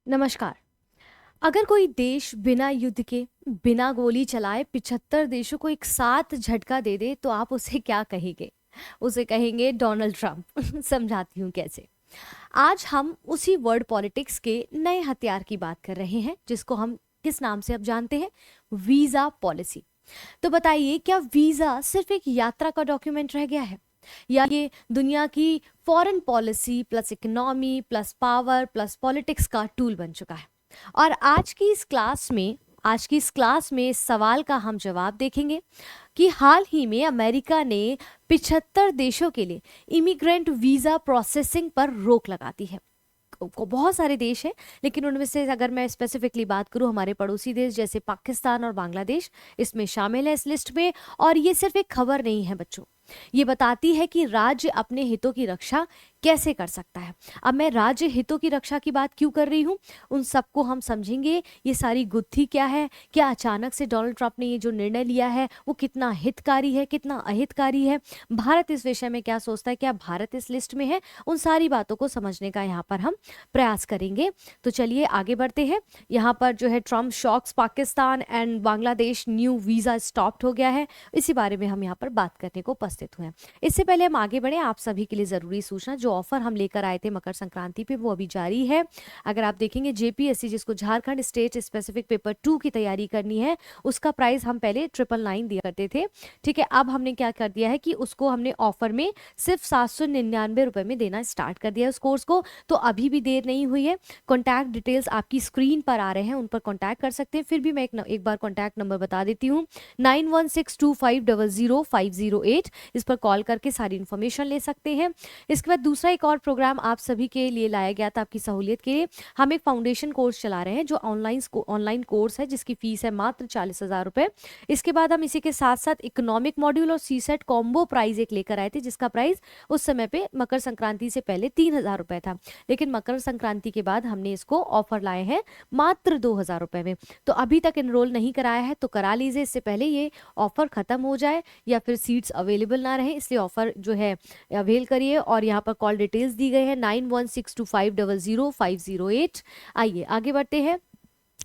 नमस्कार। अगर कोई देश बिना युद्ध के, बिना गोली चलाए 75 देशों को एक साथ झटका दे दे तो आप उसे क्या कहेंगे? उसे कहेंगे डोनाल्ड ट्रंप। समझाती हूँ कैसे। आज हम उसी वर्ड पॉलिटिक्स के नए हथियार की बात कर रहे हैं जिसको हम किस नाम से अब जानते हैं? Visa policy. तो बताइए, क्या वीजा सिर्फ एक यात्रा का डॉक्यूमेंट रह गया है, या ये दुनिया की foreign policy plus economy plus power plus politics का टूल बन चुका है? और आज की इस क्लास में इस सवाल का हम जवाब देखेंगे कि हाल ही में अमेरिका ने 75 देशों के लिए इमिग्रेंट वीजा प्रोसेसिंग पर रोक लगा दी है। बहुत सारे देश हैं, लेकिन उनमें से अगर मैं स्पेसिफिकली बात करूं, हमारे पड़ोसी देश जैसे पाकिस्तान और बांग्लादेश इसमें शामिल है इस लिस्ट में। और ये सिर्फ एक खबर नहीं है बच्चों, ये बताती है कि राज्य अपने हितों की रक्षा कैसे कर सकता है। अब मैं राज्य हितों की रक्षा की बात क्यों कर रही हूँ, उन सबको हम समझेंगे। ये सारी गुत्थी क्या है, क्या अचानक से डोनाल्ड ट्रंप ने ये जो निर्णय लिया है वो कितना हितकारी है, कितना अहितकारी है, भारत इस विषय में क्या सोचता है, क्या भारत इस लिस्ट में है, उन सारी बातों को समझने का यहाँ पर हम प्रयास करेंगे। तो चलिए आगे बढ़ते हैं। यहाँ पर जो है Trump shocks Pakistan and Bangladesh, new visa stopped हो गया है, इसी बारे में हम यहाँ पर बात करने को उपस्थित हुए हैं। इससे पहले हम आगे बढ़े, आप सभी के लिए जरूरी सूचना, जो ऑफर हम लेकर आए थे मकर संक्रांति पे वो अभी जारी है। अगर आप देखेंगे जेपीएससी, जिसको झारखंड स्टेट स्पेसिफिक पेपर 2 की तैयारी करनी है, उसका प्राइस हम पहले 999 दिया करते थे। ठीक है, अब हमने क्या कर दिया है कि उसको हमने ऑफर में सिर्फ 799 रुपए में देना स्टार्ट कर दिया है उस कोर्स को। तो अभी भी देर नहीं हुई है। कॉन्टैक्ट डिटेल्स आपकी स्क्रीन पर आ रहे हैं, उन पर कॉन्टैक्ट कर सकते हैं। फिर भी मैं एक बार कॉन्टैक्ट नंबर बता देती हूँ, 9162500508। इस पर कॉल करके सारी इन्फॉर्मेशन ले सकते हैं। इसके बाद दूसरा एक और प्रोग्राम आप सभी के लिए लाया गया था आपकी सहूलियत के लिए। हम एक फाउंडेशन कोर्स चला रहे हैं जो ऑनलाइन कोर्स है, जिसकी फीस है मात्र 40,000 रुपए। इसके बाद हम इसी के साथ साथ इकोनॉमिक मॉड्यूल और सीसेट कॉम्बो प्राइज एक लेकर आए थे, जिसका प्राइस उस समय पे मकर संक्रांति से पहले 3,000 रुपए था, लेकिन मकर संक्रांति के बाद हमने इसको ऑफर लाए हैं मात्र 2,000 रुपए में। तो अभी तक एनरोल नहीं कराया है तो करा लीजिए, इससे पहले ये ऑफर खत्म हो जाए या फिर सीट्स अवेलेबल ना रहे, इसलिए ऑफर जो है अवेल करिए। और यहाँ पर कॉल डिटेल्स दी गई है 9162500508। आइए आगे बढ़ते हैं।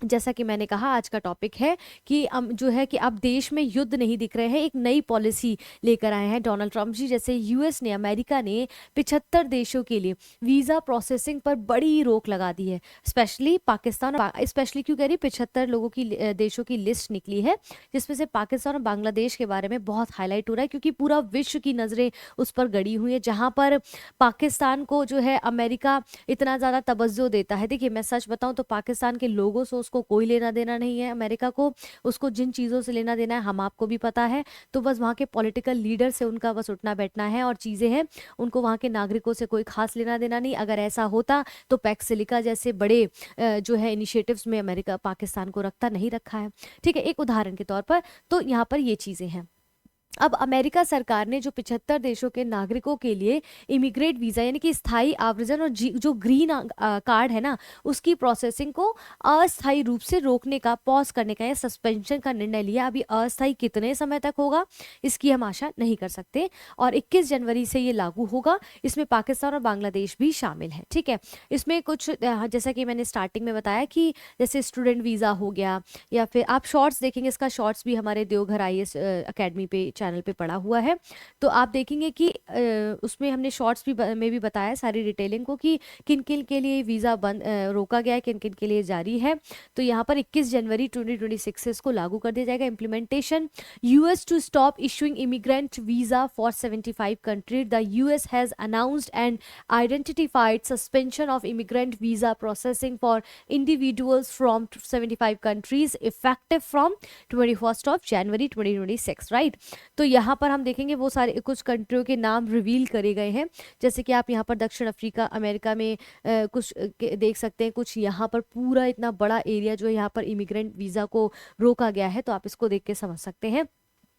जैसा कि मैंने कहा, आज का टॉपिक है कि जो है कि अब देश में युद्ध नहीं दिख रहे हैं, एक नई पॉलिसी लेकर आए हैं डोनाल्ड ट्रंप जी। जैसे यूएस ने, अमेरिका ने 75 देशों के लिए वीज़ा प्रोसेसिंग पर बड़ी रोक लगा दी है। स्पेशली पाकिस्तान, स्पेशली क्यों कह रही, 75 लोगों की देशों की लिस्ट निकली है, जिसमें से पाकिस्तान और बांग्लादेश के बारे में बहुत हाईलाइट हो रहा है, क्योंकि पूरा विश्व की नज़रें उस पर गड़ी हुई है। जहाँ पर पाकिस्तान को जो है अमेरिका इतना ज़्यादा तवज्जो देता है। देखिए, मैं सच बताऊं तो पाकिस्तान के लोगों से उसको कोई लेना देना नहीं है, अमेरिका को। उसको जिन चीज़ों से लेना देना है हम आपको भी पता है। तो बस वहाँ के पॉलिटिकल लीडर से उनका बस उठना बैठना है और चीज़ें हैं, उनको वहाँ के नागरिकों से कोई खास लेना देना नहीं। अगर ऐसा होता तो पैक्स सिलिका जैसे बड़े जो है इनिशिएटिव्स में अमेरिका पाकिस्तान को रखता, नहीं रखा है। ठीक है, एक उदाहरण के तौर पर। तो यहाँ पर ये चीज़ें हैं। अब अमेरिका सरकार ने जो 75 देशों के नागरिकों के लिए इमिग्रेट वीजा यानी कि स्थायी आवर्जन और जो ग्रीन कार्ड है ना, उसकी प्रोसेसिंग को अस्थायी रूप से रोकने का, पॉज करने का या सस्पेंशन का निर्णय लिया। अभी अस्थायी कितने समय तक होगा इसकी हम आशा नहीं कर सकते, और 21 जनवरी से ये लागू होगा। इसमें पाकिस्तान और बांग्लादेश भी शामिल है। ठीक है, इसमें कुछ जैसा कि मैंने स्टार्टिंग में बताया कि जैसे स्टूडेंट वीज़ा हो गया, या फिर आप शॉर्ट्स देखेंगे, इसका शॉर्ट्स भी हमारे देवघर IAS अकेडमी पे चैनल पे पड़ा हुआ है। तो आप देखेंगे कि उसमें हमने शॉर्ट्स में भी बताया सारी डिटेलिंग को कि किन किन के लिए वीज़ा बंद रोका गया है, किन किन के लिए जारी है। तो यहाँ पर 21 जनवरी 2026 से इसको लागू कर दिया जाएगा। Implementation, US to stop issuing immigrant visa for 75 country, the US has announced and identified suspension of immigrant visa processing for individuals from 75 countries effective from 21 January 2026, right. तो यहाँ पर हम देखेंगे वो सारे कुछ कंट्रियों के नाम रिवील करे गए हैं, जैसे कि आप यहाँ पर दक्षिण अफ्रीका, अमेरिका में कुछ देख सकते हैं। कुछ यहाँ पर पूरा इतना बड़ा एरिया जो है यहाँ पर इमिग्रेंट वीज़ा को रोका गया है, तो आप इसको देख के समझ सकते हैं।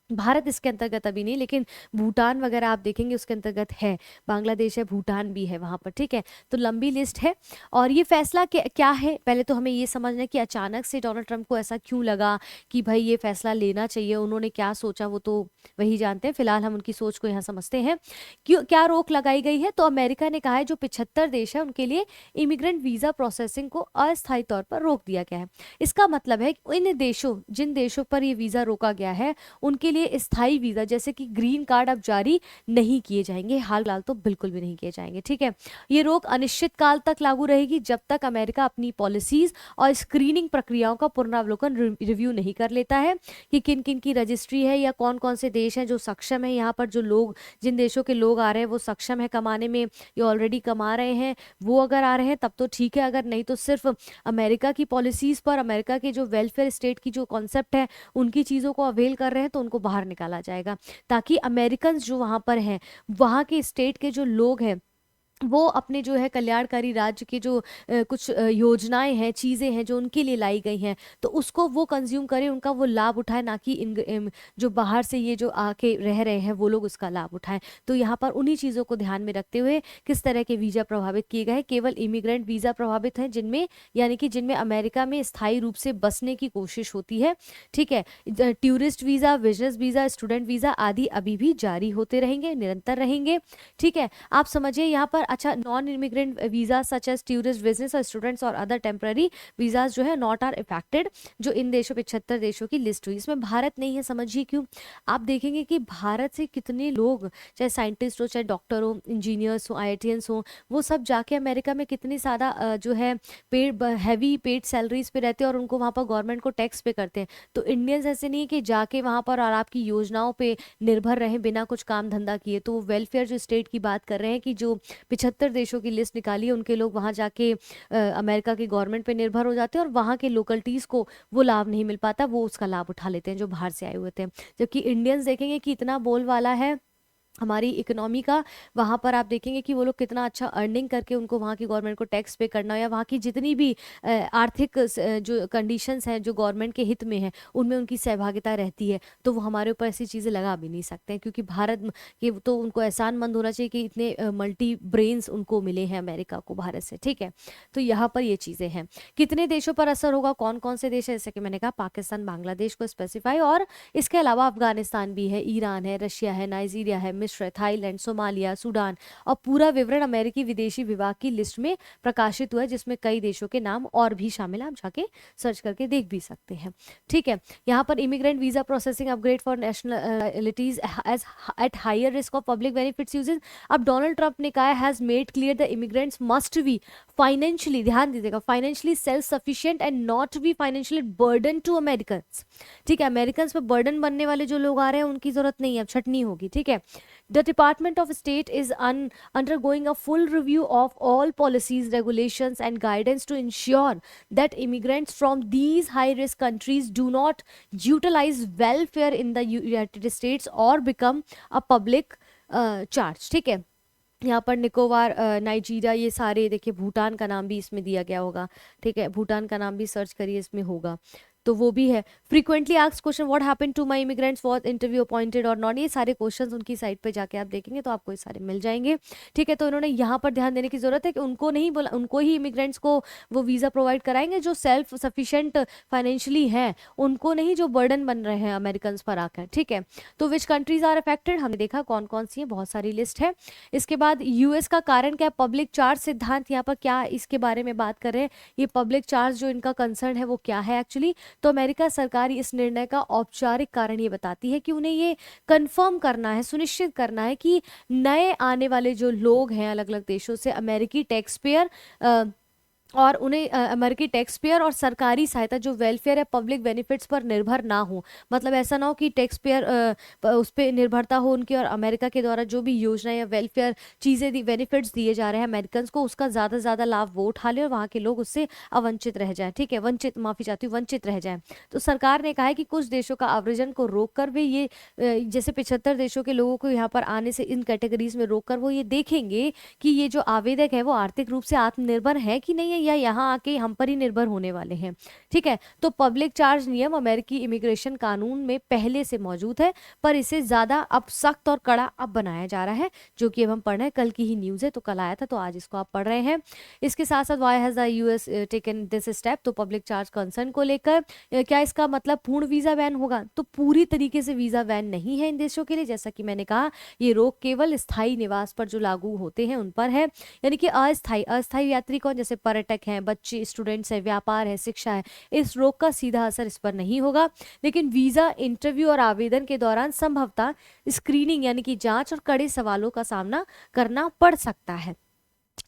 भारत इसके अंतर्गत अभी नहीं, लेकिन भूटान वगैरह आप देखेंगे उसके अंतर्गत है, बांग्लादेश है, भूटान भी है वहाँ पर, ठीक है। तो लंबी लिस्ट है। और ये फैसला क्या है, पहले तो हमें ये समझना है कि अचानक से डोनाल्ड ट्रंप को ऐसा क्यों लगा कि भाई ये फैसला लेना चाहिए, उन्होंने क्या सोचा वो तो वही जानते हैं, फिलहाल हम उनकी सोच को यहाँ समझते हैं। क्यों क्या रोक लगाई गई है, तो अमेरिका ने कहा है जो 75 देश है उनके लिए इमिग्रेंट वीज़ा प्रोसेसिंग को अस्थायी तौर पर रोक दिया गया है। इसका मतलब है कि इन देशों, जिन देशों पर ये वीज़ा रोका गया है उनके लिए स्थायी वीज़ा जैसे कि ग्रीन कार्ड अब जारी नहीं किए जाएंगे, हाल फिलहाल तो बिल्कुल भी नहीं किए जाएंगे, ठीक है। ये रोक अनिश्चित काल तक लागू रहेगी जब तक अमेरिका अपनी पॉलिसीज और स्क्रीनिंग प्रक्रियाओं का पुनरावलोकन रिव्यू नहीं कर लेता है कि किन किन की रजिस्ट्री है या कौन कौन से देश हैं जो सक्षम है, यहाँ पर जो लोग, जिन देशों के लोग आ रहे हैं वो सक्षम है कमाने में, ये ऑलरेडी कमा रहे हैं, वो अगर आ रहे हैं तब तो ठीक है, अगर नहीं तो सिर्फ अमेरिका की पॉलिसीज पर, अमेरिका के जो वेलफेयर स्टेट की जो कॉन्सेप्ट है उनकी चीज़ों को अवेल कर रहे हैं तो उनको बाहर निकाला जाएगा, ताकि अमेरिकन जो वहाँ पर हैं, वहाँ के स्टेट के जो लोग हैं वो अपने जो है कल्याणकारी राज्य की जो कुछ योजनाएं हैं, चीज़ें हैं जो उनके लिए लाई गई हैं, तो उसको वो कंज्यूम करें, उनका वो लाभ उठाए, ना कि जो बाहर से ये जो आके रह रहे हैं वो लोग उसका लाभ उठाएं। तो यहाँ पर उन्हीं चीज़ों को ध्यान में रखते हुए किस तरह के वीज़ा प्रभावित किए गए, केवल इमिग्रेंट वीज़ा प्रभावित हैं जिनमें, यानी कि जिनमें अमेरिका में स्थायी रूप से बसने की कोशिश होती है, ठीक है। Tourist visa, business visa, student visa आदि अभी भी जारी होते रहेंगे, निरंतर रहेंगे, ठीक है। आप समझिए यहाँ पर, अच्छा, non immigrant visa such as tourist, business और स्टूडेंट्स और अदर टेम्पररी वीजाज जो है नॉट आर इफेक्टेड, जो इन देशों 75 देशों की लिस्ट हुई, इसमें भारत नहीं है। समझिए क्यों, आप देखेंगे कि भारत से कितने लोग, चाहे साइंटिस्ट हो, चाहे डॉक्टर हो, इंजीनियर्स हो, आईआईटीएंस हो, वो सब जाके अमेरिका में कितनी ज़्यादा जो है पेड, हैवी पेड सैलरीज पे रहते हैं और उनको वहाँ पर गवर्नमेंट को टैक्स पे करते हैं। तो इंडियंस ऐसे नहीं है कि जाके वहाँ पर और आपकी योजनाओं पे निर्भर रहें बिना कुछ काम धंधा किए। तो वेलफेयर जो स्टेट की बात कर रहे हैं कि जो 75 देशों की लिस्ट निकाली है, उनके लोग वहाँ जाके अमेरिका की गवर्नमेंट पे निर्भर हो जाते हैं और वहाँ के लोकलिटीज़ को वो लाभ नहीं मिल पाता, वो उसका लाभ उठा लेते हैं जो बाहर से आए हुए थे। जबकि इंडियंस देखेंगे कि इतना बोलबाला है हमारी इकोनॉमी का, वहाँ पर आप देखेंगे कि वो लोग कितना अच्छा अर्निंग करके उनको वहाँ की गवर्नमेंट को टैक्स पे करना, या वहाँ की जितनी भी आर्थिक जो कंडीशंस हैं जो गवर्नमेंट के हित में है उनमें उनकी सहभागिता रहती है। तो वो हमारे ऊपर ऐसी चीज़ें लगा भी नहीं सकते हैं, क्योंकि भारत के तो उनको एहसानमंद होना चाहिए कि इतने मल्टी ब्रेन्स उनको मिले हैं अमेरिका को भारत से, ठीक है। तो यहाँ पर ये चीज़ें हैं। कितने देशों पर असर होगा, कौन कौन से देश है, जैसे कि मैंने कहा पाकिस्तान, बांग्लादेश को स्पेसिफाई, और इसके अलावा अफगानिस्तान भी है, ईरान है, रशिया है, नाइजीरिया है, मिस्र, थाईलैंड, सोमालिया, सूडान, और पूरा विवरण अमेरिकी विदेशी विभाग की लिस्ट में प्रकाशित हुआ है, जिसमें कई देशों के नाम और भी शामिल है, आप जाके सर्च करके देख भी सकते हैं, ठीक है। यहाँ पर immigrant visa processing upgrade for nationalities as at higher risk of public benefits uses. अब डोनाल्ड ट्रंप ने कहा has made clear the immigrants must be financially, ध्यान दीजिएगा, financially self sufficient and not be financially burden to American, ठीक है। American पे burden बनने वाले जो लोग आ रहे हैं उनकी जरूरत नहीं है, अब छटनी होगी, ठीक है। The Department of State is undergoing a full review of all policies, regulations, and guidance to ensure that immigrants from these high-risk countries do not utilize welfare in the United States or become a public charge, ठीक है। यहाँ पर Nicobar, Nigeria, ये सारे देखिए, भूटान का नाम भी इसमें दिया गया होगा, ठीक है, भूटान का नाम भी सर्च करिए, इसमें होगा, तो वो भी है। Frequently asked question, what happened to my immigrants, was interview appointed और नॉट, ये सारे क्वेश्चंस उनकी साइट पे जाके आप देखेंगे तो आपको ये सारे मिल जाएंगे, ठीक है। तो इन्होंने यहाँ पर ध्यान देने की जरूरत है कि उनको नहीं बोला, उनको ही इमिग्रेंट्स को वो वीज़ा प्रोवाइड कराएंगे जो सेल्फ सफिशिएंट फाइनेंशियली हैं, उनको नहीं जो बर्डन बन रहे हैं अमेरिकन पर आकर, ठीक है। तो विच कंट्रीज आर अफेक्टेड, हमने देखा कौन कौन सी है, बहुत सारी लिस्ट है। इसके बाद यूएस का कारण क्या, पब्लिक चार्ज सिद्धांत, यहाँ पर क्या इसके बारे में बात कर रहे हैं, ये पब्लिक चार्ज जो इनका कंसर्न है वो क्या है एक्चुअली। तो अमेरिका सरकार इस निर्णय का औपचारिक कारण ये बताती है कि उन्हें ये कंफर्म करना है, सुनिश्चित करना है कि नए आने वाले जो लोग हैं अलग अलग देशों से, अमेरिकी टैक्स पेयर और उन्हें अमेरिकी टैक्स पेयर और सरकारी सहायता जो वेलफेयर है, पब्लिक बेनिफिट्स पर निर्भर ना हो। मतलब ऐसा ना हो कि टैक्स पेयर उस पर निर्भरता हो उनकी, और अमेरिका के द्वारा जो भी योजना या वेलफेयर चीज़ें दी, बेनिफिट्स दिए जा रहे हैं अमेरिकन को, उसका ज़्यादा से ज़्यादा लाभ वो उठा ले और वहाँ के लोग उससे अवंचित रह जाए, ठीक है, वंचित, माफ़ी चाहती हूँ, वंचित रह जाए। तो सरकार ने कहा है कि कुछ देशों का आव्रजन को रोक कर वे ये जैसे 75 देशों के लोगों को यहाँ पर आने से इन कैटेगरीज में रोक कर वो ये देखेंगे कि ये जो आवेदक है वो आर्थिक रूप से आत्मनिर्भर है कि नहीं है, या यहाँ आके हम पर ही निर्भर होने वाले हैं। ठीक है, तो पब्लिक चार्ज नियम अमेरिकी इमिग्रेशन कानून में पहले से मौजूद है, पर इसे ज़्यादा अब सख्त और कड़ा अब बनाया जा रहा है, जो कि अब हम पढ़ रहे हैं। कल की ही न्यूज़ है, तो कल आया था, तो आज इसको आप पढ़ रहे हैं। इसके साथ साथ why has the US taken this step, तो पब्लिक चार्ज कंसर्न को लेकर क्या इसका मतलब पूर्ण वीज़ा बैन होगा? तो पूरी तरीके से वीज़ा बैन नहीं है इन देशों के लिए। जैसा कि मैंने कहा, ये रोक केवल स्थायी निवास पर जो लागू होते हैं उन पर है, यानी कि अस्थायी यात्री कौन, जैसे पर्यटक हैं, बच्चे, स्टूडेंट्स हैं, व्यापार है, शिक्षा है, इस रोक का सीधा असर इस पर नहीं होगा। लेकिन वीज़ा इंटरव्यू और आवेदन के दौरान संभवतः स्क्रीनिंग यानी कि जांच और कड़े सवालों का सामना करना पड़ सकता है।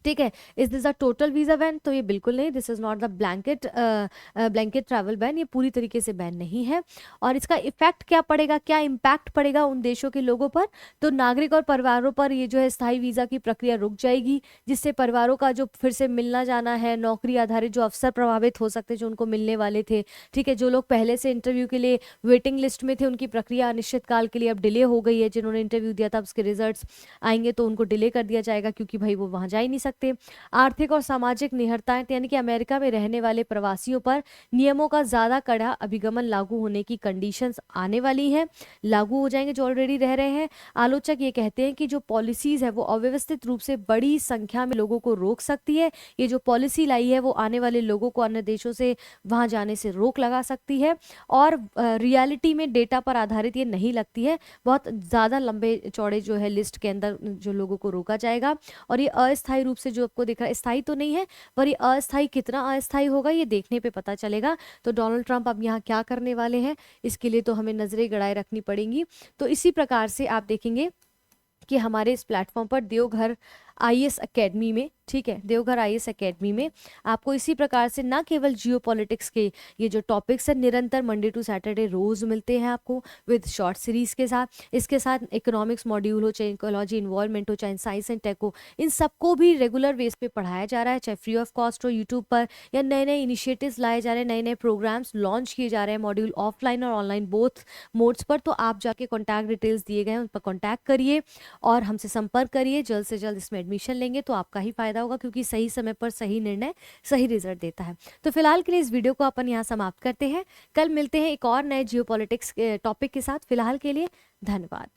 ठीक है, is this a total visa ban? तो ये बिल्कुल नहीं, this is not the blanket travel ban, ये पूरी तरीके से बैन नहीं है। और इसका इफेक्ट क्या पड़ेगा, क्या इम्पैक्ट पड़ेगा उन देशों के लोगों पर? तो नागरिक और परिवारों पर ये जो है स्थायी वीजा की प्रक्रिया रुक जाएगी, जिससे परिवारों का जो फिर से मिलना जाना है, नौकरी आधारित जो अवसर प्रभावित हो सकते जो उनको मिलने वाले थे। ठीक है, जो लोग पहले से इंटरव्यू के लिए वेटिंग लिस्ट में थे, उनकी प्रक्रिया अनिश्चित काल के लिए अब डिले हो गई है। जिन्होंने इंटरव्यू दिया था, उसके रिजल्ट्स आएंगे तो उनको डिले कर दिया जाएगा, क्योंकि भाई वो वहां जा ही नहीं सकते। आर्थिक और सामाजिक निहरताएं, यानी कि अमेरिका में रहने वाले प्रवासियों पर नियमों का ज्यादा कड़ा अभिगमन लागू होने की कंडीशंस आने वाली हैं, लागू हो जाएंगे जो ऑलरेडी रह रहे हैं। आलोचक ये कहते हैं कि जो पॉलिसीज है वो अव्यवस्थित रूप से बड़ी संख्या में लोगों को रोक सकती है। ये जो पॉलिसी लाई है वो आने वाले लोगों को अन्य देशों से वहां जाने से रोक लगा सकती है, और रियलिटी में डेटा पर आधारित ये नहीं लगती है। बहुत ज़्यादा लंबे चौड़े जो है लिस्ट के अंदर जो लोगों को रोका जाएगा। और ये अस्थायी रूप से जो आपको दिख रहा है, स्थायी तो नहीं है, पर ये अस्थायी कितना अस्थायी होगा ये देखने पे पता चलेगा। तो डोनाल्ड ट्रंप अब यहाँ क्या करने वाले हैं, इसके लिए तो हमें नजरें गड़ाए रखनी पड़ेंगी। तो इसी प्रकार से आप देखेंगे कि हमारे इस प्लेटफॉर्म पर देवघर आईएएस एकेडमी में, ठीक है, देवघर आईएएस एकेडमी में आपको इसी प्रकार से ना केवल जियोपॉलिटिक्स के ये जो टॉपिक्स है निरंतर मंडे टू सैटरडे रोज मिलते हैं आपको विद शॉर्ट सीरीज के साथ। इसके साथ इकोनॉमिक्स मॉड्यूल हो, चाहे इकोलॉजी इन्वॉल्वमेंट हो, चाहे साइंस एंड टेक हो, इन सबको भी रेगुलर बेस पे पढ़ाया जा रहा है, चाहे फ्री ऑफ कॉस्ट हो यूट्यूब पर, या नए नए इनिशिएटिव्स लाए जा रहे हैं, नए नए प्रोग्राम्स लॉन्च किए जा रहे हैं, मॉड्यूल ऑफलाइन और ऑनलाइन बोथ मोड्स पर। तो आप जाके कॉन्टैक्ट डिटेल्स दिए गए हैं, उन पर कॉन्टैक्ट करिए और हमसे संपर्क करिए। जल्द से जल्द इसमें एडमिशन लेंगे तो आपका ही फायदा होगा, क्योंकि सही समय पर सही निर्णय सही रिजल्ट देता है। तो फिलहाल के लिए इस वीडियो को अपन यहाँ समाप्त करते हैं। कल मिलते हैं एक और नए जियोपॉलिटिक्स टॉपिक के साथ। फिलहाल के लिए धन्यवाद।